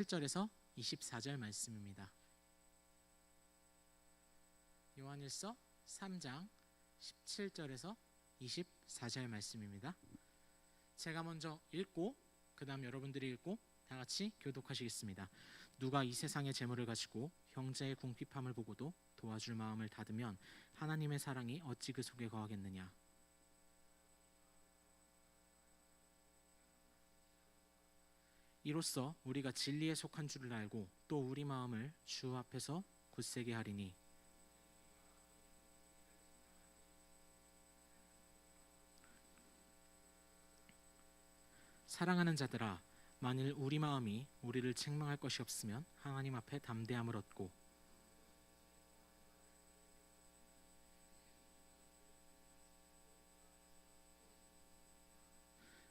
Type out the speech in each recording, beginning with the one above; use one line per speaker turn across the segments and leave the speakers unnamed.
1절에서 24절 말씀입니다. 요한일서 3장 17절에서 24절 말씀입니다. 제가 먼저 읽고 그 다음 여러분들이 읽고 다 같이 교독하시겠습니다. 누가 이 세상의 재물을 가지고 형제의 궁핍함을 보고도 도와줄 마음을 닫으면 하나님의 사랑이 어찌 그 속에 거하겠느냐. 이로써 우리가 진리에 속한 줄을 알고 또 우리 마음을 주 앞에서 굳세게 하리니 사랑하는 자들아, 만일 우리 마음이 우리를 책망할 것이 없으면 하나님 앞에 담대함을 얻고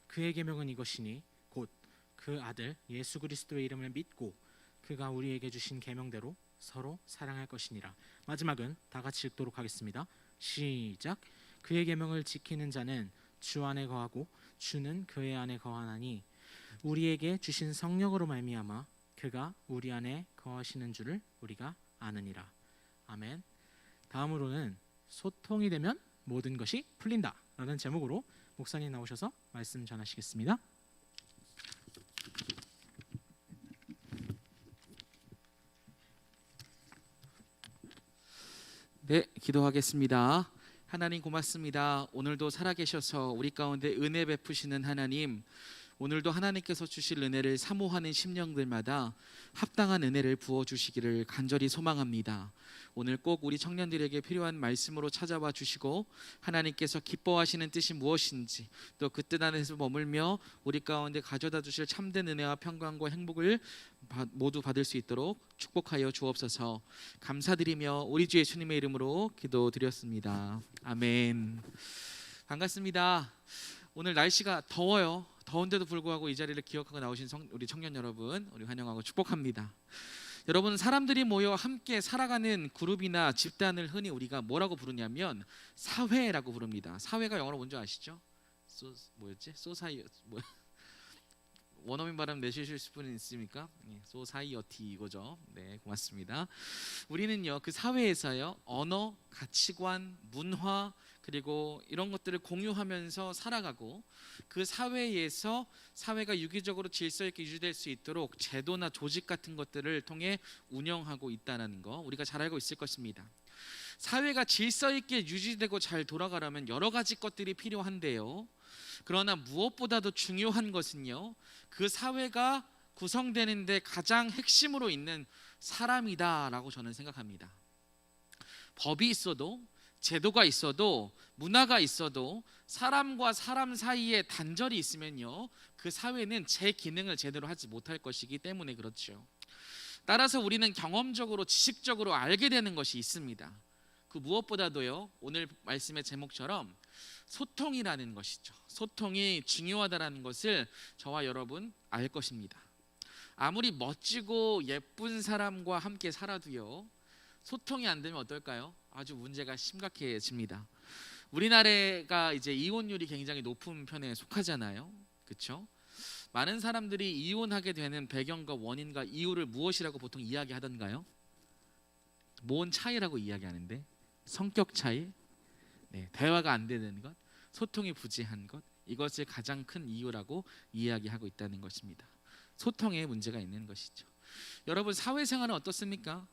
그의 계명은 이것이니 곧 그 아들 예수 그리스도의 이름을 믿고 그가 우리에게 주신 계명대로 서로 사랑할 것이니라. 마지막은 다 같이 읽도록 하겠습니다. 시작. 그의 계명을 지키는 자는 주 안에 거하고 주는 그의 안에 거하나니 우리에게 주신 성령으로 말미암아 그가 우리 안에 거하시는 줄을 우리가 아느니라. 아멘. 다음으로는 소통이 되면 모든 것이 풀린다 라는 제목으로 목사님 나오셔서 말씀 전하시겠습니다.
네, 기도하겠습니다. 하나님 고맙습니다. 오늘도 살아계셔서 우리 가운데 은혜 베푸시는 하나님, 오늘도 하나님께서 주실 은혜를 사모하는 심령들마다 합당한 은혜를 부어주시기를 간절히 소망합니다. 오늘 꼭 우리 청년들에게 필요한 말씀으로 찾아와 주시고 하나님께서 기뻐하시는 뜻이 무엇인지 또 그 뜻 안에서 머물며 우리 가운데 가져다 주실 참된 은혜와 평강과 행복을 모두 받을 수 있도록 축복하여 주옵소서. 감사드리며 우리 주 예수님의 이름으로 기도드렸습니다. 아멘. 반갑습니다. 오늘 날씨가 더워요. 더운데도 불구하고 이 자리를 기억하고 나오신 우리 청년 여러분, 우리 환영하고 축복합니다. 여러분, 사람들이 모여 함께 살아가는 그룹이나 집단을 흔히 우리가 뭐라고 부르냐면 사회라고 부릅니다. 사회가 영어로 뭔지 아시죠? 소사이 원어민 발음 내주실 분은 있습니까? 소사이어티 이거죠. 네, 고맙습니다. 우리는요 그 사회에서요 언어, 가치관, 문화 그리고 이런 것들을 공유하면서 살아가고 그 사회에서 사회가 유기적으로 질서 있게 유지될 수 있도록 제도나 조직 같은 것들을 통해 운영하고 있다는 거 우리가 잘 알고 있을 것입니다. 사회가 질서 있게 유지되고 잘 돌아가려면 여러 가지 것들이 필요한데요. 그러나 무엇보다도 중요한 것은요 그 사회가 구성되는데 가장 핵심으로 있는 사람이다라고 저는 생각합니다. 법이 있어도 제도가 있어도 문화가 있어도 사람과 사람 사이에 단절이 있으면요 그 사회는 제 기능을 제대로 하지 못할 것이기 때문에 그렇죠. 따라서 우리는 경험적으로 지식적으로 알게 되는 것이 있습니다. 그 무엇보다도요 오늘 말씀의 제목처럼 소통이라는 것이죠. 소통이 중요하다는 것을 저와 여러분 알 것입니다. 아무리 멋지고 예쁜 사람과 함께 살아도요 소통이 안 되면 어떨까요? 아주 문제가 심각해집니다. 우리나라가 이제 이혼율이 굉장히 높은 편에 속하잖아요. 그렇죠? 많은 사람들이 이혼하게 되는 배경과 원인과 이유를 무엇이라고 보통 이야기하던가요? 뭔 차이라고 이야기하는데 성격 차이, 대화가 안 되는 것, 소통이 부재한 것, 이것을 가장 큰 이유라고 이야기하고 있다는 것입니다. 소통에 문제가 있는 것이죠. 여러분 사회생활은 어떻습니까?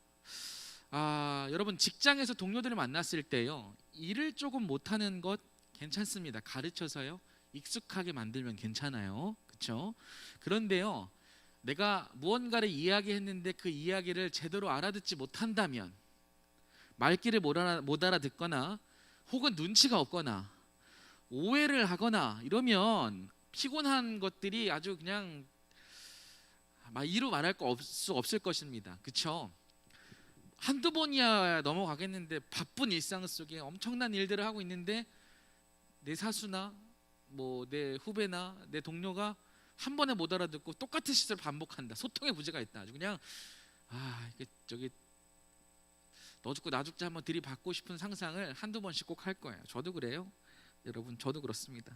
여러분 직장에서 동료들을 만났을 때요 일을 조금 못하는 것 괜찮습니다. 가르쳐서요 익숙하게 만들면 괜찮아요. 그렇죠? 그런데요 내가 무언가를 이야기했는데 그 이야기를 제대로 알아듣지 못한다면 말귀를 못 알아듣거나 혹은 눈치가 없거나 오해를 하거나 이러면 피곤한 것들이 아주 그냥 이루 말할 수 없을 것입니다. 그렇죠? 한두 번이야 넘어가겠는데 바쁜 일상 속에 엄청난 일들을 하고 있는데 내 사수나 내 후배나 내 동료가 한 번에 못 알아듣고 똑같은 실수를 반복한다. 소통의 부재가 있다. 아주 그냥 너 죽고 나 죽자 한번 들이받고 싶은 상상을 한두 번씩 꼭 할 거예요. 저도 그래요. 여러분 저도 그렇습니다.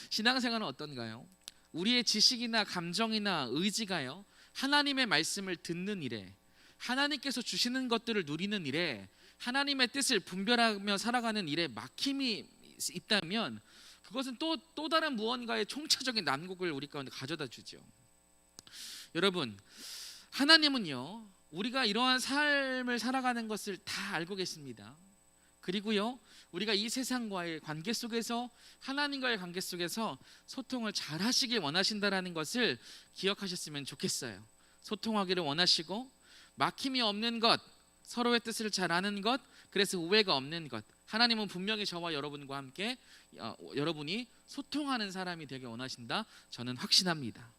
신앙생활은 어떤가요? 우리의 지식이나 감정이나 의지가요 하나님의 말씀을 듣는 일에, 하나님께서 주시는 것들을 누리는 일에, 하나님의 뜻을 분별하며 살아가는 일에 막힘이 있다면 그것은 또 다른 무언가의 총체적인 난국을 우리 가운데 가져다 주죠. 여러분, 하나님은요, 우리가 이러한 삶을 살아가는 것을 다 알고 계십니다. 그리고요, 우리가 이 세상과의 관계 속에서, 하나님과의 관계 속에서 소통을 잘 하시길 원하신다라는 것을 기억하셨으면 좋겠어요. 소통하기를 원하시고, 막힘이 없는 것, 서로의 뜻을 잘 아는 것, 그래서 오해가 없는 것, 하나님은 분명히 저와 여러분과 함께 여러분이 소통하는 사람이 되길 원하신다, 저는 확신합니다.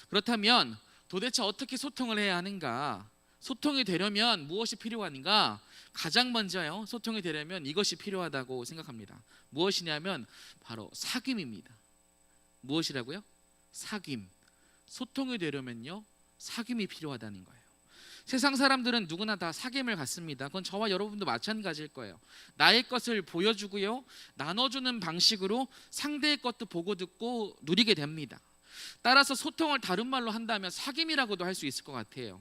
그렇다면 도대체 어떻게 소통을 해야 하는가? 소통이 되려면 무엇이 필요한가? 가장 먼저요, 소통이 되려면 이것이 필요하다고 생각합니다. 무엇이냐면 바로 사귐입니다. 무엇이라고요? 사귐. 소통이 되려면요, 사귐이 필요하다는 거예요. 세상 사람들은 누구나 다 사귐을 갖습니다. 그건 저와 여러분도 마찬가지일 거예요. 나의 것을 보여주고요, 나눠주는 방식으로 상대의 것도 보고 듣고 누리게 됩니다. 따라서 소통을 다른 말로 한다면 사귐이라고도 할 수 있을 것 같아요.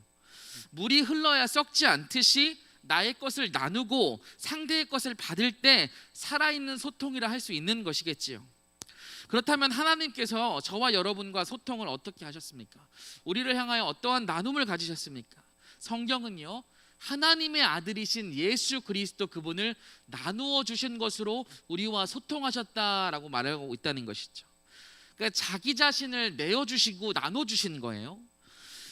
물이 흘러야 썩지 않듯이 나의 것을 나누고 상대의 것을 받을 때 살아있는 소통이라 할 수 있는 것이겠지요. 그렇다면 하나님께서 저와 여러분과 소통을 어떻게 하셨습니까? 우리를 향하여 어떠한 나눔을 가지셨습니까? 성경은요, 하나님의 아들이신 예수 그리스도 그분을 나누어 주신 것으로 우리와 소통하셨다라고 말하고 있다는 것이죠. 그러니까 자기 자신을 내어주시고 나눠주신 거예요.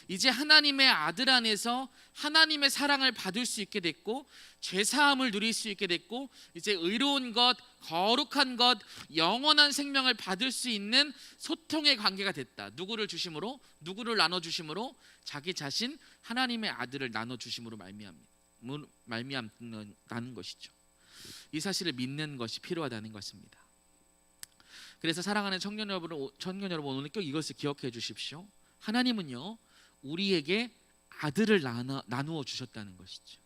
이제 하나님의 아들 안에서 하나님의 사랑을 받을 수 있게 됐고, 죄사함을 누릴 수 있게 됐고, 이제 의로운 것, 거룩한 것, 영원한 생명을 받을 수 있는 소통의 관계가 됐다. 누구를 주심으로? 누구를 나눠주심으로? 자기 자신 하나님의 아들을 나눠주심으로 말미암는 것이죠. 이 사실을 믿는 것이 필요하다는 것입니다. 그래서 사랑하는 청년 여러분, 오늘 꼭 이것을 기억해 주십시오. 하나님은요, 우리에게 아들을 나누어 주셨다는 것이죠.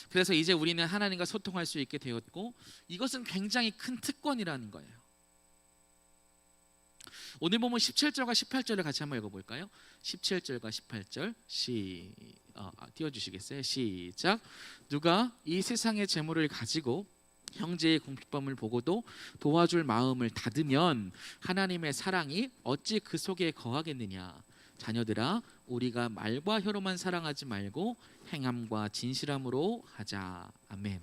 그래서 이제 우리는 하나님과 소통할 수 있게 되었고, 이것은 굉장히 큰 특권이라는 거예요. 오늘 보면 17절과 18절을 같이 한번 읽어볼까요? 17절과 18절 띄워주시겠어요? 시작. 누가 이 세상의 재물을 가지고 형제의 궁핍함을 보고도 도와줄 마음을 닫으면 하나님의 사랑이 어찌 그 속에 거하겠느냐. 자녀들아, 우리가 말과 혀로만 사랑하지 말고 행함과 진실함으로 하자. 아멘.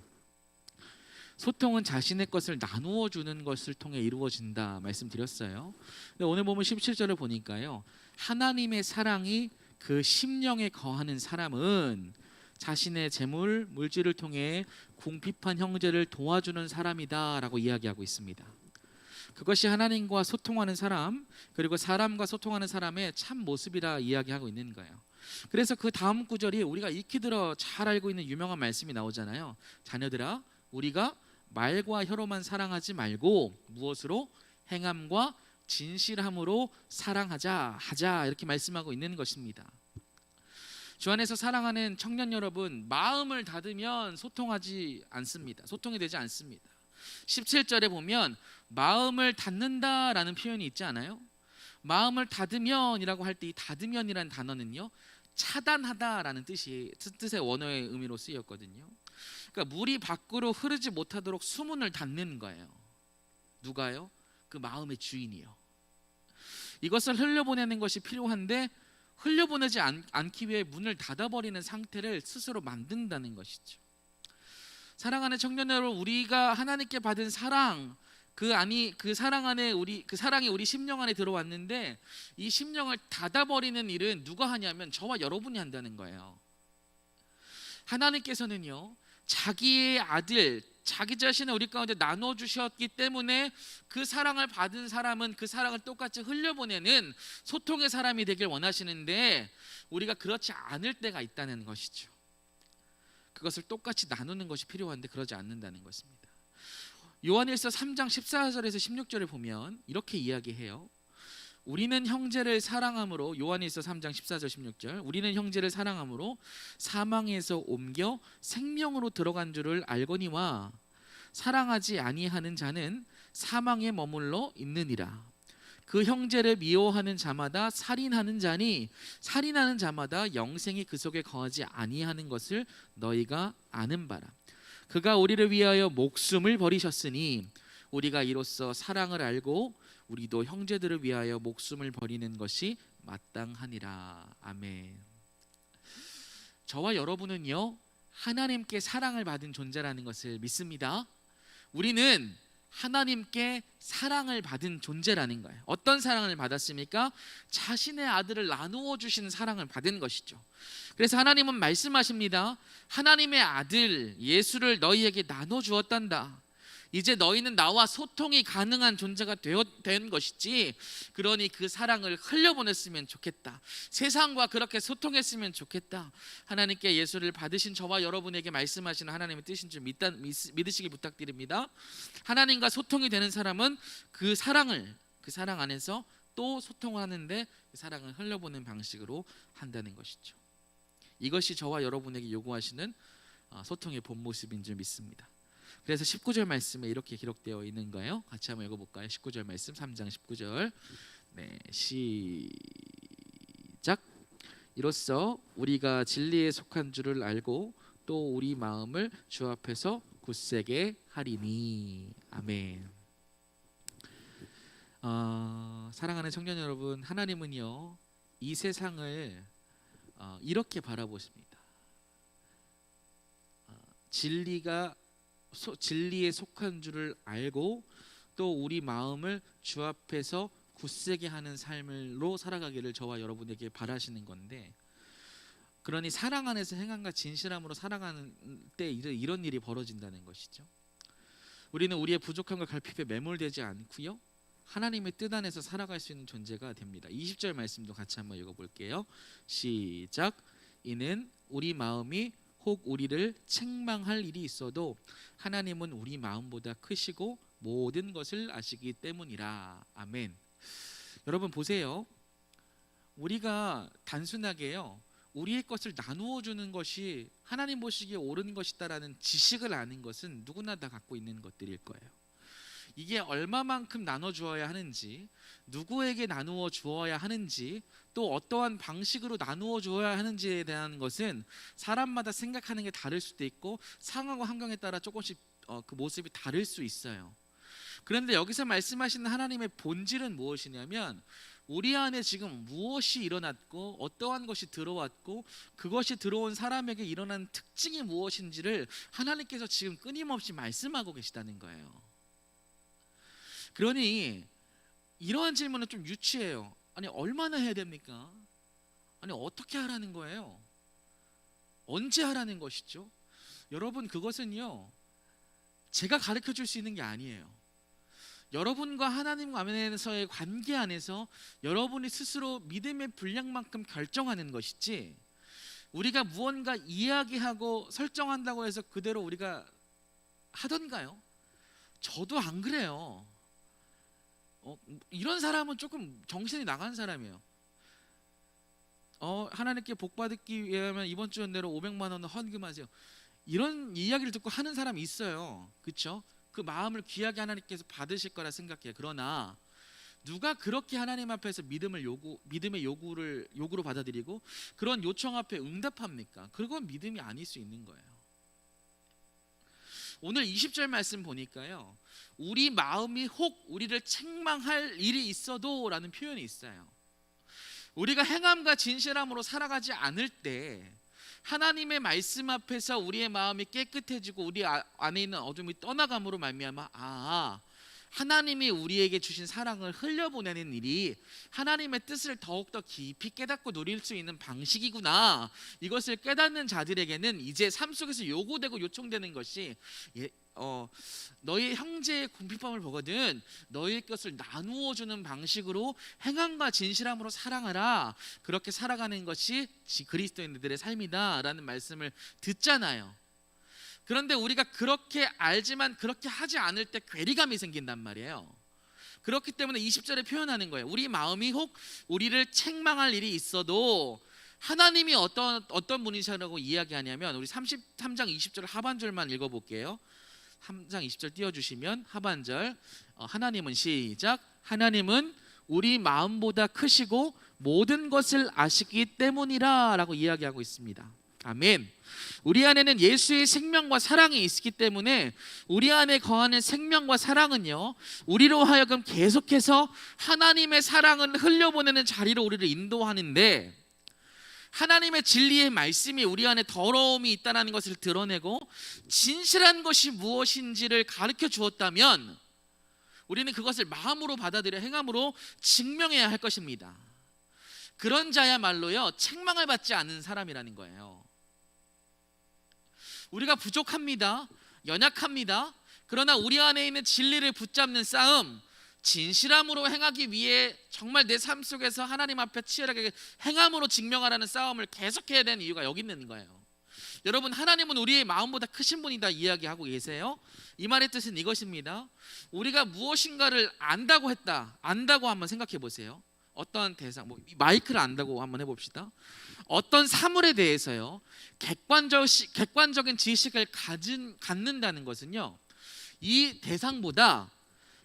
소통은 자신의 것을 나누어 주는 것을 통해 이루어진다 말씀드렸어요. 근데 오늘 보면 17절을 보니까요, 하나님의 사랑이 그 심령에 거하는 사람은 자신의 재물, 물질을 통해 궁핍한 형제를 도와주는 사람이다라고 이야기하고 있습니다. 그것이 하나님과 소통하는 사람, 그리고 사람과 소통하는 사람의 참 모습이라 이야기하고 있는 거예요. 그래서 그 다음 구절이 우리가 익히 들어 잘 알고 있는 유명한 말씀이 나오잖아요. 자녀들아, 우리가 말과 혀로만 사랑하지 말고 무엇으로? 행함과 진실함으로 사랑하자, 이렇게 말씀하고 있는 것입니다. 주 안에서 사랑하는 청년 여러분, 마음을 닫으면 소통이 되지 않습니다. 17절에 보면 마음을 닫는다라는 표현이 있지 않아요? 마음을 닫으면이라고 할 때 이 닫으면이라는 단어는요, 차단하다라는 뜻의 원어의 의미로 쓰였거든요. 그러니까 물이 밖으로 흐르지 못하도록 수문을 닫는 거예요. 누가요? 그 마음의 주인이요. 이것을 흘려보내는 것이 필요한데 흘려보내지 않기 위해 문을 닫아버리는 상태를 스스로 만든다는 것이죠. 사랑하는 청년 여러분, 우리가 하나님께 받은 사랑, 그 사랑이 우리 심령 안에 들어왔는데 이 심령을 닫아버리는 일은 누가 하냐면 저와 여러분이 한다는 거예요. 하나님께서는요, 자기의 아들, 자기 자신을 우리 가운데 나눠 주셨기 때문에 그 사랑을 받은 사람은 그 사랑을 똑같이 흘려보내는 소통의 사람이 되길 원하시는데 우리가 그렇지 않을 때가 있다는 것이죠. 그것을 똑같이 나누는 것이 필요한데 그러지 않는다는 것입니다. 요한일서 3장 14절에서 16절을 보면 이렇게 이야기해요. 우리는 형제를 사랑함으로, 요한일서 3장 14절 16절, 우리는 형제를 사랑함으로 사망에서 옮겨 생명으로 들어간 줄을 알거니와 사랑하지 아니하는 자는 사망에 머물러 있느니라. 그 형제를 미워하는 자마다 살인하는 자니 살인하는 자마다 영생이 그 속에 거하지 아니하는 것을 너희가 아는 바라. 그가 우리를 위하여 목숨을 버리셨으니 우리가 이로써 사랑을 알고 우리도 형제들을 위하여 목숨을 버리는 것이 마땅하니라. 아멘. 저와 여러분은요, 하나님께 사랑을 받은 존재라는 것을 믿습니다. 우리는 하나님께 사랑을 받은 존재라는 거예요. 어떤 사랑을 받았습니까? 자신의 아들을 나누어 주시는 사랑을 받은 것이죠. 그래서 하나님은 말씀하십니다. 하나님의 아들 예수를 너희에게 나눠 주었단다. 이제 너희는 나와 소통이 가능한 존재가 된 것이지, 그러니 그 사랑을 흘려보냈으면 좋겠다. 세상과 그렇게 소통했으면 좋겠다. 하나님께 예수를 받으신 저와 여러분에게 말씀하시는 하나님의 뜻인 줄 믿으시기 부탁드립니다. 하나님과 소통이 되는 사람은 그 사랑 안에서 또 소통하는데 그 사랑을 흘려보는 방식으로 한다는 것이죠. 이것이 저와 여러분에게 요구하시는 소통의 본 모습인 줄 믿습니다. 그래서 19절 말씀에 이렇게 기록되어 있는 거예요. 같이 한번 읽어볼까요? 19절 말씀 3장 19절. 네, 시작. 이로써 우리가 진리에 속한 줄을 알고 또 우리 마음을 주 앞에서 굳세게 하리니. 아멘. 사랑하는 청년 여러분, 하나님은요 이 세상을 이렇게 바라보십니다. 진리에 속한 줄을 알고 또 우리 마음을 주 앞에서 굳세게 하는 삶으로 살아가기를 저와 여러분에게 바라시는 건데, 그러니 사랑 안에서 행함과 진실함으로 살아가는 때 이런 일이 벌어진다는 것이죠. 우리는 우리의 부족함과 결핍에 매몰되지 않고요, 하나님의 뜻 안에서 살아갈 수 있는 존재가 됩니다. 20절 말씀도 같이 한번 읽어볼게요. 시작. 이는 우리 마음이 혹 우리를 책망할 일이 있어도 하나님은 우리 마음보다 크시고 모든 것을 아시기 때문이라. 아멘. 여러분 보세요. 우리가 단순하게요 우리의 것을 나누어 주는 것이 하나님 보시기에 옳은 것이다라는 지식을 아는 것은 누구나 다 갖고 있는 것들일 거예요. 이게 얼마만큼 나눠 주어야 하는지, 누구에게 나누어 주어야 하는지, 또 어떠한 방식으로 나누어 주어야 하는지에 대한 것은 사람마다 생각하는 게 다를 수도 있고 상황과 환경에 따라 조금씩 그 모습이 다를 수 있어요. 그런데 여기서 말씀하시는 하나님의 본질은 무엇이냐면, 우리 안에 지금 무엇이 일어났고 어떠한 것이 들어왔고 그것이 들어온 사람에게 일어난 특징이 무엇인지를 하나님께서 지금 끊임없이 말씀하고 계시다는 거예요. 그러니 이러한 질문은 좀 유치해요. 아니 얼마나 해야 됩니까? 아니 어떻게 하라는 거예요? 언제 하라는 것이죠? 여러분 그것은요 제가 가르쳐 줄 수 있는 게 아니에요. 여러분과 하나님 안에서의 관계 안에서 여러분이 스스로 믿음의 분량만큼 결정하는 것이지, 우리가 무언가 이야기하고 설정한다고 해서 그대로 우리가 하던가요? 저도 안 그래요. 이런 사람은 조금 정신이 나간 사람이에요. 하나님께 복 받기 위하면 이번 주 연대로 500만 원을 헌금하세요. 이런 이야기를 듣고 하는 사람이 있어요. 그렇죠? 그 마음을 귀하게 하나님께서 받으실 거라 생각해요. 그러나 누가 그렇게 하나님 앞에서 믿음의 요구로 받아들이고 그런 요청 앞에 응답합니까? 그건 믿음이 아닐 수 있는 거예요. 오늘 20절 말씀 보니까요, 우리 마음이 혹 우리를 책망할 일이 있어도 라는 표현이 있어요. 우리가 행함과 진실함으로 살아가지 않을 때 하나님의 말씀 앞에서 우리의 마음이 깨끗해지고 우리 안에 있는 어둠이 떠나감으로 말미암아 하나님이 우리에게 주신 사랑을 흘려보내는 일이 하나님의 뜻을 더욱더 깊이 깨닫고 누릴 수 있는 방식이구나, 이것을 깨닫는 자들에게는 이제 삶 속에서 요구되고 요청되는 것이 너희 형제의 궁핍함을 보거든 너희 것을 나누어 주는 방식으로 행함과 진실함으로 사랑하라, 그렇게 살아가는 것이 그리스도인들의 삶이다 라는 말씀을 듣잖아요. 그런데 우리가 그렇게 알지만 그렇게 하지 않을 때 괴리감이 생긴단 말이에요. 그렇기 때문에 20절에 표현하는 거예요. 우리 마음이 혹 우리를 책망할 일이 있어도 하나님이 어떤 분이시라고 이야기하냐면, 우리 33장 20절 하반절만 읽어볼게요. 3장 20절 띄워주시면 하반절, 하나님은 시작. 하나님은 우리 마음보다 크시고 모든 것을 아시기 때문이라 라고 이야기하고 있습니다. 아멘. 우리 안에는 예수의 생명과 사랑이 있기 때문에 우리 안에 거하는 생명과 사랑은요, 우리로 하여금 계속해서 하나님의 사랑을 흘려보내는 자리로 우리를 인도하는데, 하나님의 진리의 말씀이 우리 안에 더러움이 있다는 것을 드러내고 진실한 것이 무엇인지를 가르쳐 주었다면 우리는 그것을 마음으로 받아들여 행함으로 증명해야 할 것입니다. 그런 자야말로요, 책망을 받지 않는 사람이라는 거예요. 우리가 부족합니다. 연약합니다. 그러나 우리 안에 있는 진리를 붙잡는 싸움, 진실함으로 행하기 위해 정말 내 삶 속에서 하나님 앞에 치열하게 행함으로 증명하라는 싸움을 계속해야 되는 이유가 여기 있는 거예요. 여러분, 하나님은 우리의 마음보다 크신 분이다 이야기하고 계세요. 이 말의 뜻은 이것입니다. 우리가 무엇인가를 안다고 했다. 안다고 한번 생각해 보세요. 어떤 대상, 마이크를 안다고 한번 해봅시다. 어떤 사물에 대해서요, 객관적인 지식을 갖는다는 것은요, 이 대상보다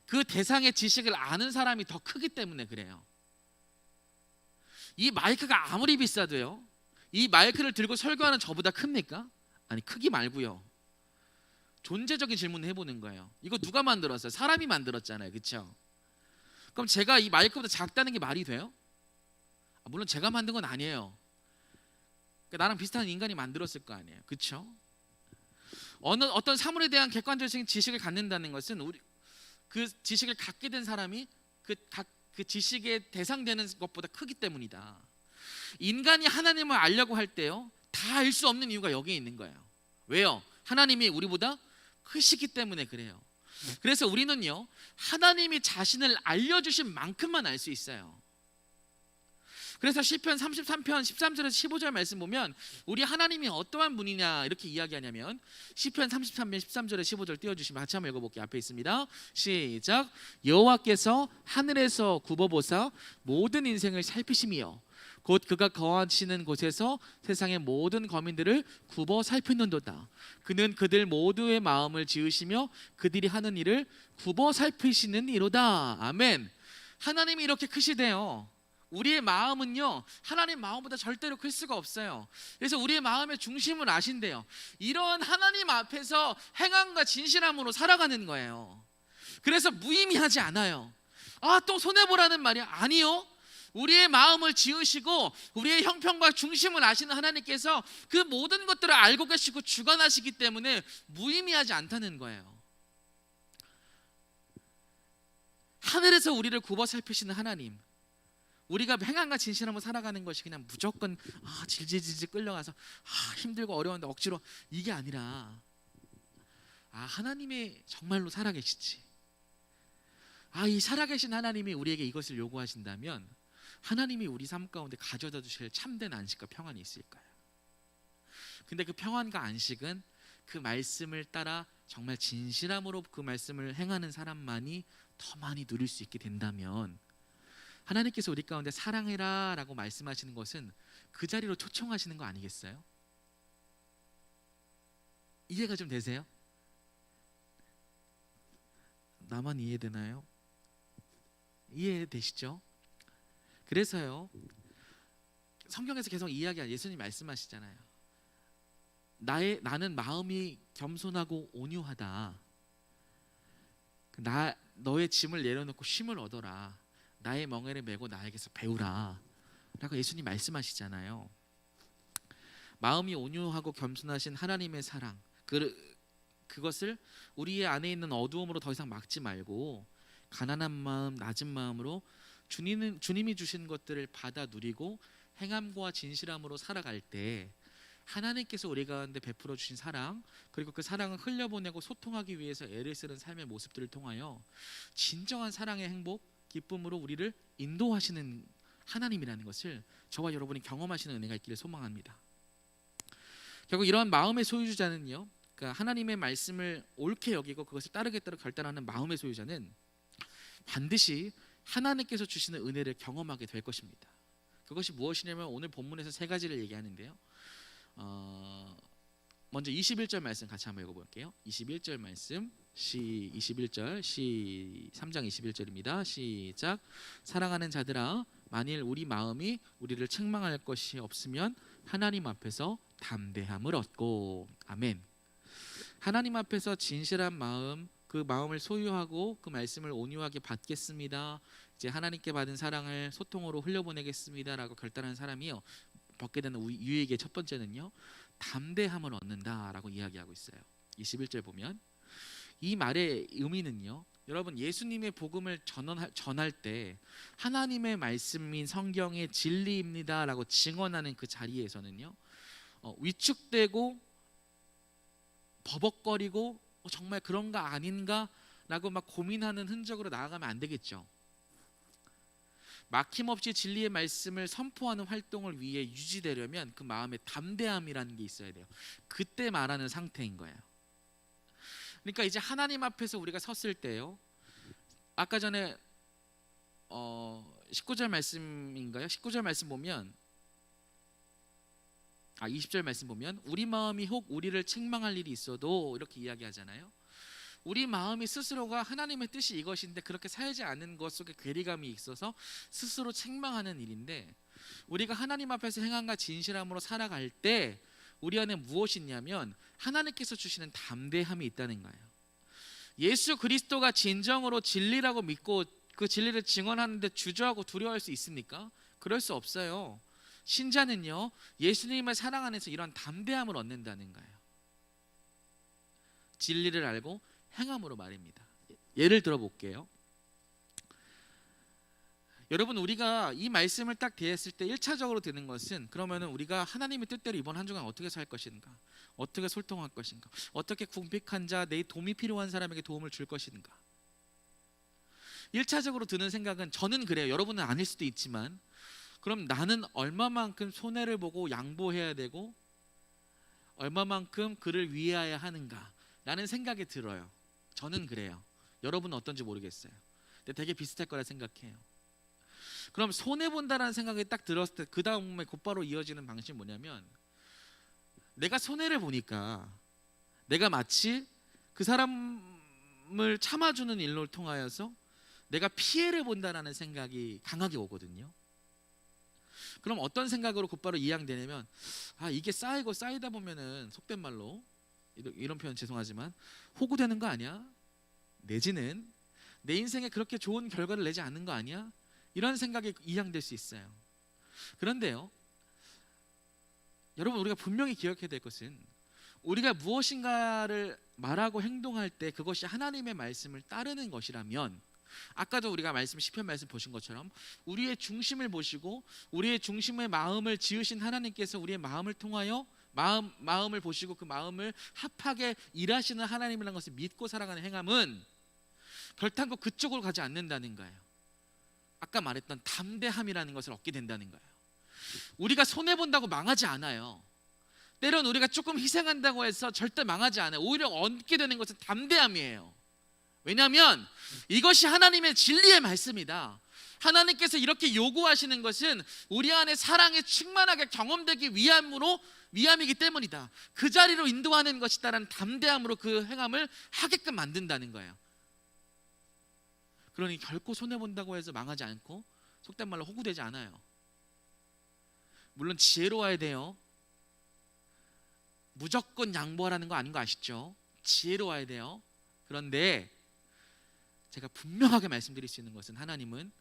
그 대상의 지식을 아는 사람이 더 크기 때문에 그래요. 이 마이크가 아무리 비싸도요, 이 마이크를 들고 설교하는 저보다 큽니까? 아니, 크기 말고요, 존재적인 질문을 해보는 거예요. 이거 누가 만들었어요? 사람이 만들었잖아요, 그렇죠? 그럼 제가 이 마이크보다 작다는 게 말이 돼요? 물론 제가 만든 건 아니에요. 그러니까 나랑 비슷한 인간이 만들었을 거 아니에요, 그렇죠? 어떤 사물에 대한 객관적인 지식을 갖는다는 것은 그 지식을 갖게 된 사람이 그 지식의 대상되는 것보다 크기 때문이다. 인간이 하나님을 알려고 할 때요, 다 알 수 없는 이유가 여기에 있는 거예요. 왜요? 하나님이 우리보다 크시기 때문에 그래요. 그래서 우리는요, 하나님이 자신을 알려주신 만큼만 알 수 있어요. 그래서 시편 33편 13절에서 15절 말씀 보면 우리 하나님이 어떠한 분이냐 이렇게 이야기하냐면, 시편 33편 13절에 15절 띄워주시면 같이 한번 읽어볼게요. 앞에 있습니다. 시작. 여호와께서 하늘에서 굽어보사 모든 인생을 살피심이여 곧 그가 거하시는 곳에서 세상의 모든 거민들을 굽어 살피는도다. 그는 그들 모두의 마음을 지으시며 그들이 하는 일을 굽어 살피시는 이로다. 아멘. 하나님이 이렇게 크시대요. 우리의 마음은요, 하나님 마음보다 절대로 클 수가 없어요. 그래서 우리의 마음의 중심을 아신대요. 이런 하나님 앞에서 행함과 진실함으로 살아가는 거예요. 그래서 무의미하지 않아요. 또 손해보라는 말이 아니요. 우리의 마음을 지으시고 우리의 형편과 중심을 아시는 하나님께서 그 모든 것들을 알고 계시고 주관하시기 때문에 무의미하지 않다는 거예요. 하늘에서 우리를 굽어 살피시는 하나님, 우리가 행함과 진실함으로 살아가는 것이 그냥 무조건 질질질질 끌려가서 힘들고 어려운데 억지로, 이게 아니라 하나님이 정말로 살아계시지, 이 살아계신 하나님이 우리에게 이것을 요구하신다면 하나님이 우리 삶 가운데 가져다 주실 참된 안식과 평안이 있을 거예요. 근데 그 평안과 안식은 그 말씀을 따라 정말 진실함으로 그 말씀을 행하는 사람만이 더 많이 누릴 수 있게 된다면, 하나님께서 우리 가운데 사랑해라 라고 말씀하시는 것은 그 자리로 초청하시는 거 아니겠어요? 이해가 좀 되세요? 나만 이해되나요? 이해되시죠? 그래서요, 성경에서 계속 이야기하는, 예수님 말씀하시잖아요. 나는 마음이 겸손하고 온유하다. 너의 짐을 내려놓고 쉼을 얻어라. 나의 멍에를 메고 나에게서 배우라 라고 예수님 말씀하시잖아요. 마음이 온유하고 겸손하신 하나님의 사랑, 그것을 우리의 안에 있는 어두움으로 더 이상 막지 말고 가난한 마음, 낮은 마음으로 주님이 주신 것들을 받아 누리고 행함과 진실함으로 살아갈 때, 하나님께서 우리 가운데 베풀어 주신 사랑, 그리고 그 사랑을 흘려보내고 소통하기 위해서 애를 쓰는 삶의 모습들을 통하여 진정한 사랑의 행복, 기쁨으로 우리를 인도하시는 하나님이라는 것을 저와 여러분이 경험하시는 은혜가 있기를 소망합니다. 결국 이러한 마음의 소유자는요, 그러니까 하나님의 말씀을 옳게 여기고 그것을 따르겠다고 결단하는 마음의 소유자는 반드시 하나님께서 주시는 은혜를 경험하게 될 것입니다. 그것이 무엇이냐면 오늘 본문에서 세 가지를 얘기하는데요, 먼저 21절 말씀 같이 한번 읽어볼게요. 21절 말씀 21절 3장 21절입니다. 시작. 사랑하는 자들아, 만일 우리 마음이 우리를 책망할 것이 없으면 하나님 앞에서 담대함을 얻고. 아멘. 하나님 앞에서 진실한 마음, 그 마음을 소유하고 그 말씀을 온유하게 받겠습니다. 이제 하나님께 받은 사랑을 소통으로 흘려보내겠습니다라고 결단한 사람이요, 받게 되는 유익의 첫 번째는요, 담대함을 얻는다라고 이야기하고 있어요. 21절 보면 이 말의 의미는요, 여러분 예수님의 복음을 전할 때 하나님의 말씀인 성경의 진리입니다라고 증언하는 그 자리에서는요, 위축되고 버벅거리고 정말 그런가 아닌가라고 막 고민하는 흔적으로 나아가면 안 되겠죠. 막힘없이 진리의 말씀을 선포하는 활동을 위해 유지되려면 그 마음에 담대함이라는 게 있어야 돼요. 그때 말하는 상태인 거예요. 그러니까 이제 하나님 앞에서 우리가 섰을 때요, 아까 전에 19절 말씀인가요? 19절 말씀 보면 20절 말씀 보면 우리 마음이 혹 우리를 책망할 일이 있어도 이렇게 이야기하잖아요. 우리 마음이 스스로가 하나님의 뜻이 이것인데 그렇게 살지 않는 것 속에 괴리감이 있어서 스스로 책망하는 일인데, 우리가 하나님 앞에서 행함과 진실함으로 살아갈 때 우리 안에 무엇이 있냐면 하나님께서 주시는 담대함이 있다는 거예요. 예수 그리스도가 진정으로 진리라고 믿고 그 진리를 증언하는데 주저하고 두려워할 수 있습니까? 그럴 수 없어요. 신자는요, 예수님의 사랑 안에서 이런 담대함을 얻는다는 거예요. 진리를 알고 행함으로 말입니다. 예를 들어 볼게요. 여러분, 우리가 이 말씀을 딱 대했을 때 1차적으로 드는 것은, 그러면은 우리가 하나님의 뜻대로 이번 한 주간 어떻게 살 것인가, 어떻게 소통할 것인가, 어떻게 궁핍한 자, 내 도움이 필요한 사람에게 도움을 줄 것인가. 1차적으로 드는 생각은, 저는 그래요. 여러분은 아닐 수도 있지만, 그럼 나는 얼마만큼 손해를 보고 양보해야 되고 얼마만큼 그를 위하여야 하는가 라는 생각이 들어요. 저는 그래요. 여러분은 어떤지 모르겠어요. 근데 되게 비슷할 거라 생각해요. 그럼 손해본다라는 생각이 딱 들었을 때 그 다음에 곧바로 이어지는 방식이 뭐냐면, 내가 손해를 보니까 내가 마치 그 사람을 참아주는 일로 통하여서 내가 피해를 본다라는 생각이 강하게 오거든요. 그럼 어떤 생각으로 곧바로 이양되냐면, 이게 쌓이고 쌓이다 보면은 속된 말로 이런 표현 죄송하지만 호구되는 거 아니야? 내지는 내 인생에 그렇게 좋은 결과를 내지 않는 거 아니야? 이런 생각이 이양될 수 있어요. 그런데요, 여러분, 우리가 분명히 기억해야 될 것은, 우리가 무엇인가를 말하고 행동할 때 그것이 하나님의 말씀을 따르는 것이라면, 아까도 우리가 시편 말씀 보신 것처럼 우리의 중심을 보시고 우리의 중심의 마음을 지으신 하나님께서 우리의 마음을 통하여 마음을 보시고 그 마음을 합하게 일하시는 하나님이라는 것을 믿고 살아가는 행함은 결탄코 그쪽으로 가지 않는다는 거예요. 아까 말했던 담대함이라는 것을 얻게 된다는 거예요. 우리가 손해본다고 망하지 않아요. 때론 우리가 조금 희생한다고 해서 절대 망하지 않아요. 오히려 얻게 되는 것은 담대함이에요. 왜냐하면 이것이 하나님의 진리의 말씀이다. 하나님께서 이렇게 요구하시는 것은 우리 안에 사랑이 충만하게 경험되기 위함이기 때문이다. 그 자리로 인도하는 것이다라는 담대함으로 그 행함을 하게끔 만든다는 거예요. 그러니 결코 손해본다고 해서 망하지 않고 속된 말로 호구되지 않아요. 물론 지혜로워야 돼요. 무조건 양보하라는 거 아닌 거 아시죠? 지혜로워야 돼요. 그런데 제가 분명하게 말씀드릴 수 있는 것은, 하나님은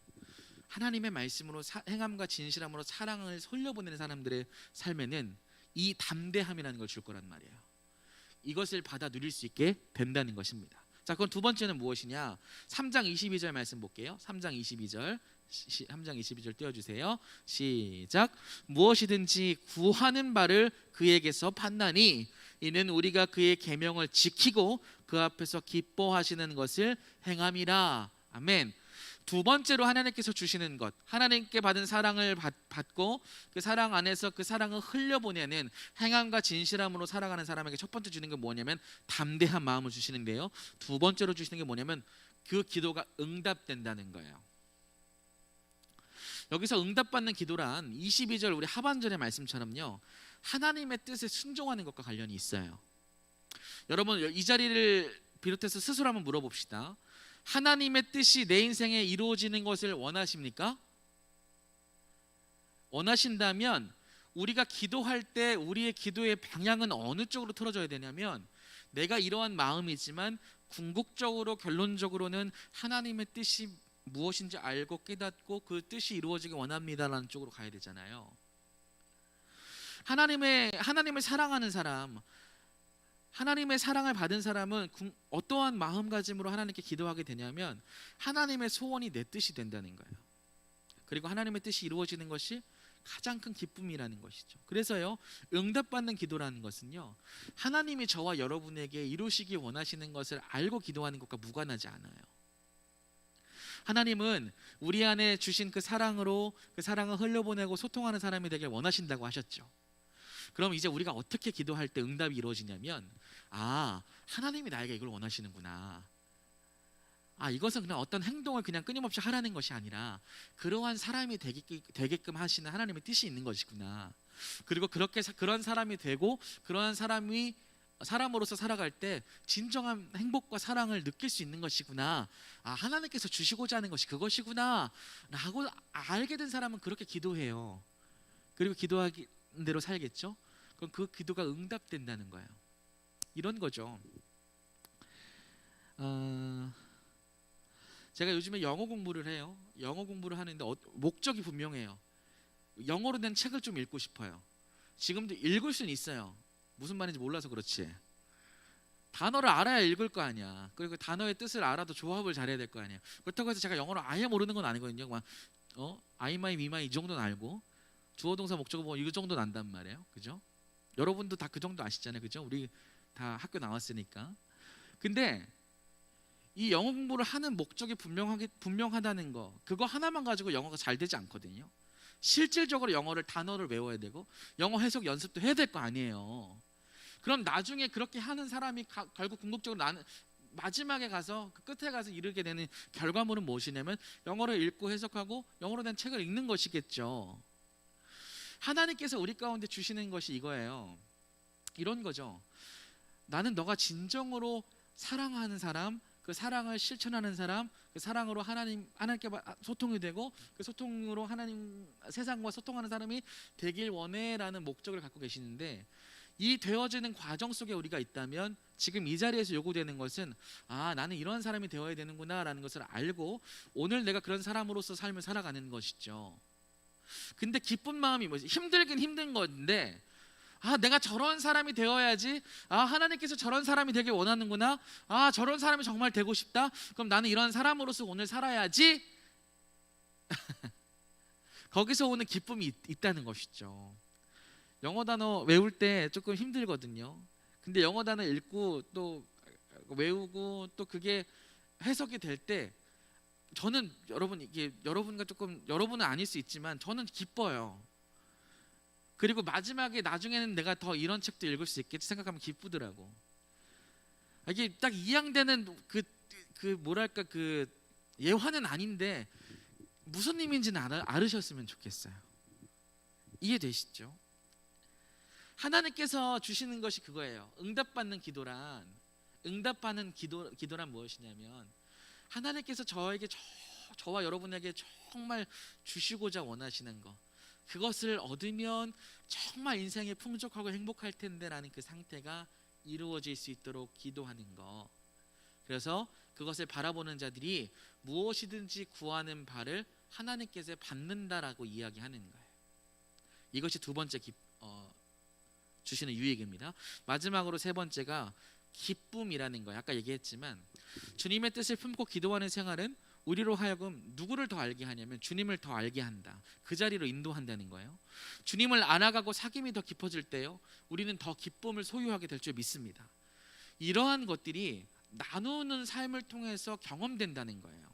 하나님의 말씀으로 행함과 진실함으로 사랑을 흘려보내는 사람들의 삶에는 이 담대함이라는 걸 줄 거란 말이에요. 이것을 받아 누릴 수 있게 된다는 것입니다. 자, 그럼 두 번째는 무엇이냐? 3장 22절 말씀 볼게요. 3장 22절 띄워주세요. 시작. 무엇이든지 구하는 바를 그에게서 받나니 이는 우리가 그의 계명을 지키고 그 앞에서 기뻐하시는 것을 행함이라. 아멘. 두 번째로 하나님께서 주시는 것, 하나님께 받은 사랑을 받고 그 사랑 안에서 그 사랑을 흘려보내는 행함과 진실함으로 살아가는 사람에게 첫 번째 주는 게 뭐냐면 담대한 마음을 주시는데요, 두 번째로 주시는 게 뭐냐면 그 기도가 응답된다는 거예요. 여기서 응답받는 기도란 22절 우리 하반절의 말씀처럼요, 하나님의 뜻에 순종하는 것과 관련이 있어요. 여러분 이 자리를 비롯해서 스스로 한번 물어봅시다. 하나님의 뜻이 내 인생에 이루어지는 것을 원하십니까? 원하신다면 우리가 기도할 때 우리의 기도의 방향은 어느 쪽으로 틀어져야 되냐면, 내가 이러한 마음이지만 궁극적으로 결론적으로는 하나님의 뜻이 무엇인지 알고 깨닫고 그 뜻이 이루어지기 원합니다라는 쪽으로 가야 되잖아요. 하나님을 사랑하는 사람, 하나님의 사랑을 받은 사람은 어떠한 마음가짐으로 하나님께 기도하게 되냐면 하나님의 소원이 내 뜻이 된다는 거예요. 그리고 하나님의 뜻이 이루어지는 것이 가장 큰 기쁨이라는 것이죠. 그래서요, 응답받는 기도라는 것은요, 하나님이 저와 여러분에게 이루시기 원하시는 것을 알고 기도하는 것과 무관하지 않아요. 하나님은 우리 안에 주신 그 사랑으로 그 사랑을 흘려보내고 소통하는 사람이 되길 원하신다고 하셨죠. 그럼 이제 우리가 어떻게 기도할 때 응답이 이루어지냐면, 하나님이 나에게 이걸 원하시는구나. 이것은 그냥 어떤 행동을 그냥 끊임없이 하라는 것이 아니라 그러한 사람이 되게끔 하시는 하나님의 뜻이 있는 것이구나. 그리고 그런 사람이 되고 그러한 사람으로서 살아갈 때 진정한 행복과 사랑을 느낄 수 있는 것이구나. 하나님께서 주시고자 하는 것이 그것이구나 라고 알게 된 사람은 그렇게 기도해요. 그리고 기도하기 대로 살겠죠. 그럼 그 기도가 응답된다는 거예요. 이런 거죠. 제가 요즘에 영어 공부를 해요. 영어 공부를 하는데 목적이 분명해요. 영어로 된 책을 좀 읽고 싶어요. 지금도 읽을 수는 있어요. 무슨 말인지 몰라서 그렇지. 단어를 알아야 읽을 거 아니야. 그리고 단어의 뜻을 알아도 조합을 잘해야 될 거 아니에요. 그렇다고 해서 제가 영어를 아예 모르는 건 아니거든요. 아이마이 미마이 이 정도는 알고 주어 동사 목적어 뭐 이 정도는 안단 말이에요. 그죠? 여러분도 다 그 정도 아시잖아요. 그죠? 우리 다 학교 나왔으니까. 근데 이 영어 공부를 하는 목적이 분명하다는 거, 그거 하나만 가지고 영어가 잘 되지 않거든요. 실질적으로 영어를 단어를 외워야 되고 영어 해석 연습도 해야 될 거 아니에요. 그럼 나중에 그렇게 하는 사람이 결국 궁극적으로 나는 마지막에 가서 그 끝에 가서 이르게 되는 결과물은 무엇이냐면 영어를 읽고 해석하고 영어로 된 책을 읽는 것이겠죠. 하나님께서 우리 가운데 주시는 것이 이거예요. 이런 거죠. 나는 너가 진정으로 사랑하는 사람, 그 사랑을 실천하는 사람, 그 사랑으로 하나님께 소통이 되고 그 소통으로 세상과 소통하는 사람이 되길 원해라는 목적을 갖고 계시는데, 이 되어지는 과정 속에 우리가 있다면 지금 이 자리에서 요구되는 것은 나는 이런 사람이 되어야 되는구나라는 것을 알고 오늘 내가 그런 사람으로서 삶을 살아가는 것이죠. 근데 기쁜 마음이 뭐지? 힘들긴 힘든 건데 내가 저런 사람이 되어야지. 하나님께서 저런 사람이 되길 원하는구나. 저런 사람이 정말 되고 싶다. 그럼 나는 이런 사람으로서 오늘 살아야지. 거기서 오는 기쁨이 있다는 것이죠. 영어 단어 외울 때 조금 힘들거든요. 근데 영어 단어 읽고 또 외우고 또 그게 해석이 될 때 저는 여러분과 조금, 여러분은 아닐 수 있지만 저는 기뻐요. 그리고 마지막에 나중에는 내가 더 이런 책도 읽을 수 있겠지 생각하면 기쁘더라고. 이게 딱 이양되는 그 예화는 아닌데 무슨 의미인지는 알으셨으면 좋겠어요. 이해되시죠? 하나님께서 주시는 것이 그거예요. 응답받는 기도란 무엇이냐면 하나님께서 저와 여러분에게 정말 주시고자 원하시는 것, 그것을 얻으면 정말 인생이 풍족하고 행복할 텐데라는 그 상태가 이루어질 수 있도록 기도하는 것. 그래서 그것을 바라보는 자들이 무엇이든지 구하는 바를 하나님께서 받는다라고 이야기하는 거예요. 이것이 두 번째 주시는 유익입니다. 마지막으로 세 번째가 기쁨이라는 거예요. 아까 얘기했지만 주님의 뜻을 품고 기도하는 생활은 우리로 하여금 누구를 더 알게 하냐면 주님을 더 알게 한다. 그 자리로 인도한다는 거예요. 주님을 알아가고 사귐이 더 깊어질 때요, 우리는 더 기쁨을 소유하게 될 줄 믿습니다. 이러한 것들이 나누는 삶을 통해서 경험된다는 거예요.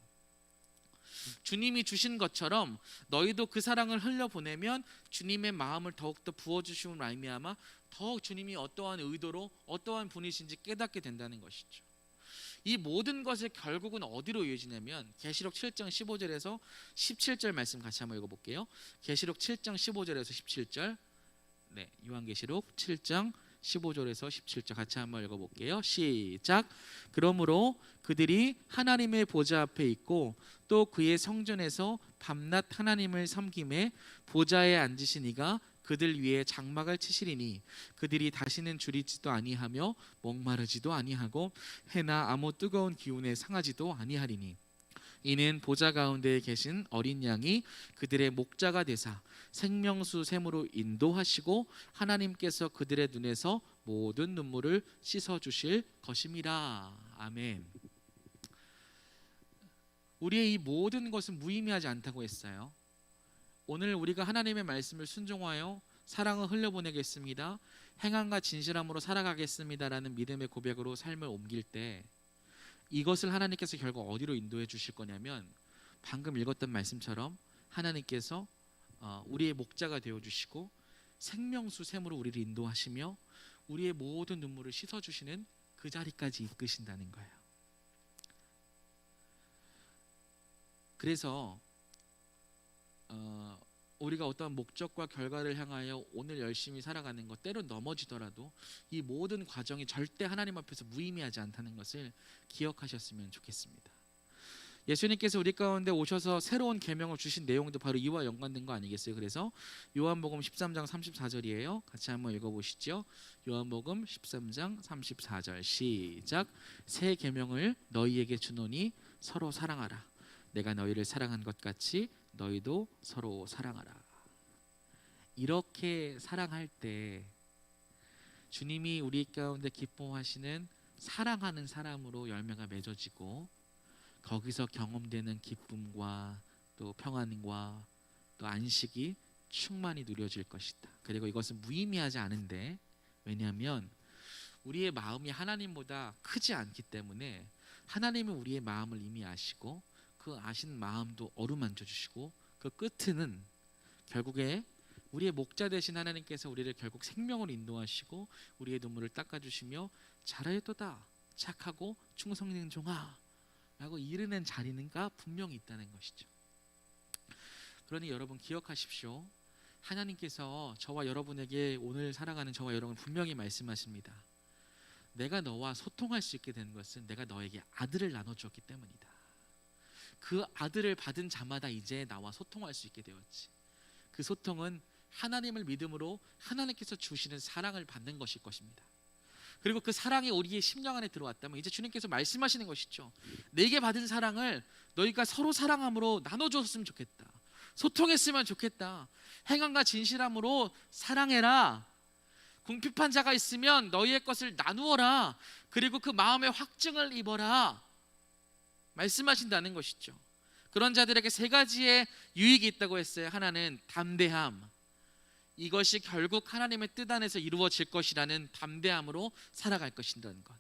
주님이 주신 것처럼 너희도 그 사랑을 흘려보내면 주님의 마음을 더욱더 부어주심으로 말미암아 더욱 주님이 어떠한 의도로 어떠한 분이신지 깨닫게 된다는 것이죠. 이 모든 것을 결국은 어디로 이어지냐면 계시록 7장 15절에서 17절 말씀 같이 한번 읽어볼게요. 계시록 7장 15절에서 17절. 네, 요한계시록 7장 15절에서 17절 같이 한번 읽어볼게요. 시작. 그러므로 그들이 하나님의 보좌 앞에 있고 또 그의 성전에서 밤낮 하나님을 섬김에 보좌에 앉으신 이가 그들 위에 장막을 치시리니 그들이 다시는 줄이지도 아니하며 목마르지도 아니하고 해나 아무 뜨거운 기운에 상하지도 아니하리니 이는 보좌 가운데에 계신 어린 양이 그들의 목자가 되사 생명수 샘으로 인도하시고 하나님께서 그들의 눈에서 모든 눈물을 씻어 주실 것임이라. 아멘. 우리의 이 모든 것은 무의미하지 않다고 했어요. 오늘 우리가 하나님의 말씀을 순종하여 사랑을 흘려보내겠습니다, 행함과 진실함으로 살아가겠습니다라는 믿음의 고백으로 삶을 옮길 때 이것을 하나님께서 결국 어디로 인도해 주실 거냐면 방금 읽었던 말씀처럼 하나님께서 우리의 목자가 되어 주시고 생명수 샘으로 우리를 인도하시며 우리의 모든 눈물을 씻어 주시는 그 자리까지 이끄신다는 거예요. 그래서 우리가 어떤 목적과 결과를 향하여 오늘 열심히 살아가는 것, 때론 넘어지더라도 이 모든 과정이 절대 하나님 앞에서 무의미하지 않다는 것을 기억하셨으면 좋겠습니다. 예수님께서 우리 가운데 오셔서 새로운 계명을 주신 내용도 바로 이와 연관된 거 아니겠어요? 그래서 요한복음 13장 34절이에요. 같이 한번 읽어보시죠. 요한복음 13장 34절 시작. 새 계명을 너희에게 주노니 서로 사랑하라. 내가 너희를 사랑한 것 같이 너희도 서로 사랑하라. 이렇게 사랑할 때 주님이 우리 가운데 기뻐하시는 사랑하는 사람으로 열매가 맺어지고 거기서 경험되는 기쁨과 또 평안과 또 안식이 충만히 누려질 것이다. 그리고 이것은 무의미하지 않은데, 왜냐하면 우리의 마음이 하나님보다 크지 않기 때문에 하나님은 우리의 마음을 이미 아시고 그 아신 마음도 어루만져 주시고 그 끝은 결국에 우리의 목자 되신 하나님께서 우리를 결국 생명으로 인도하시고 우리의 눈물을 닦아주시며 잘하였도다 착하고 충성된 종아 라고 이르는 자리는가 분명히 있다는 것이죠. 그러니 여러분 기억하십시오. 하나님께서 저와 여러분에게 오늘 살아가는 저와 여러분 분명히 말씀하십니다. 내가 너와 소통할 수 있게 된 것은 내가 너에게 아들을 나눠주었기 때문이다. 그 아들을 받은 자마다 이제 나와 소통할 수 있게 되었지. 그 소통은 하나님을 믿음으로 하나님께서 주시는 사랑을 받는 것일 것입니다. 그리고 그 사랑이 우리의 심령 안에 들어왔다면 이제 주님께서 말씀하시는 것이죠. 내게 받은 사랑을 너희가 서로 사랑함으로 나눠줬으면 좋겠다. 소통했으면 좋겠다. 행함과 진실함으로 사랑해라. 궁핍한 자가 있으면 너희의 것을 나누어라. 그리고 그 마음의 확증을 입어라. 말씀하신다는 것이죠. 그런 자들에게 세 가지의 유익이 있다고 했어요. 하나는 담대함. 이것이 결국 하나님의 뜻 안에서 이루어질 것이라는 담대함으로 살아갈 것이라는 것.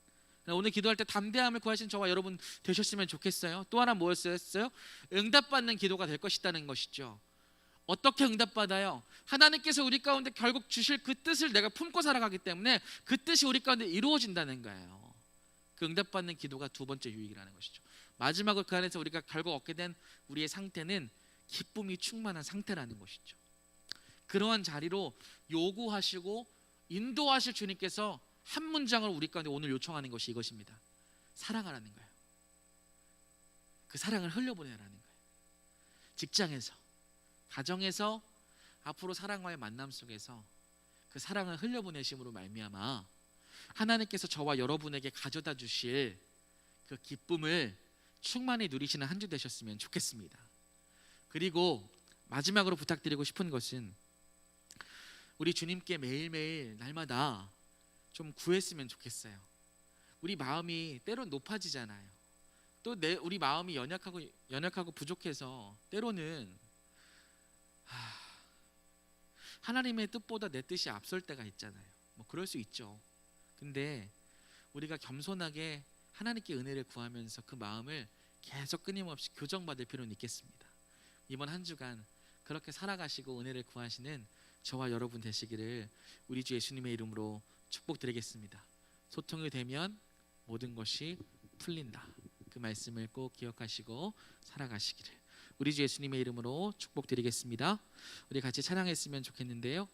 오늘 기도할 때 담대함을 구하신 저와 여러분 되셨으면 좋겠어요. 또 하나 뭐였어요? 응답받는 기도가 될 것이라는 것이죠. 어떻게 응답받아요? 하나님께서 우리 가운데 결국 주실 그 뜻을 내가 품고 살아가기 때문에 그 뜻이 우리 가운데 이루어진다는 거예요. 그 응답받는 기도가 두 번째 유익이라는 것이죠. 마지막으로 그 안에서 우리가 결국 얻게 된 우리의 상태는 기쁨이 충만한 상태라는 것이죠. 그러한 자리로 요구하시고 인도하실 주님께서 한 문장을 우리 가운데 오늘 요청하는 것이 이것입니다. 사랑하라는 거예요. 그 사랑을 흘려보내라는 거예요. 직장에서, 가정에서, 앞으로 사랑과의 만남 속에서 그 사랑을 흘려보내심으로 말미암아 하나님께서 저와 여러분에게 가져다 주실 그 기쁨을 충만히 누리시는 한 주 되셨으면 좋겠습니다. 그리고 마지막으로 부탁드리고 싶은 것은 우리 주님께 매일매일 날마다 좀 구했으면 좋겠어요. 우리 마음이 때론 높아지잖아요. 또 우리 마음이 연약하고 부족해서 때로는 하나님의 뜻보다 내 뜻이 앞설 때가 있잖아요. 뭐 그럴 수 있죠. 근데 우리가 겸손하게 하나님께 은혜를 구하면서 그 마음을 계속 끊임없이 교정받을 필요는 있겠습니다. 이번 한 주간 그렇게 살아가시고 은혜를 구하시는 저와 여러분 되시기를 우리 주 예수님의 이름으로 축복드리겠습니다. 소통이 되면 모든 것이 풀린다. 그 말씀을 꼭 기억하시고 살아가시기를 우리 주 예수님의 이름으로 축복드리겠습니다. 우리 같이 찬양했으면 좋겠는데요.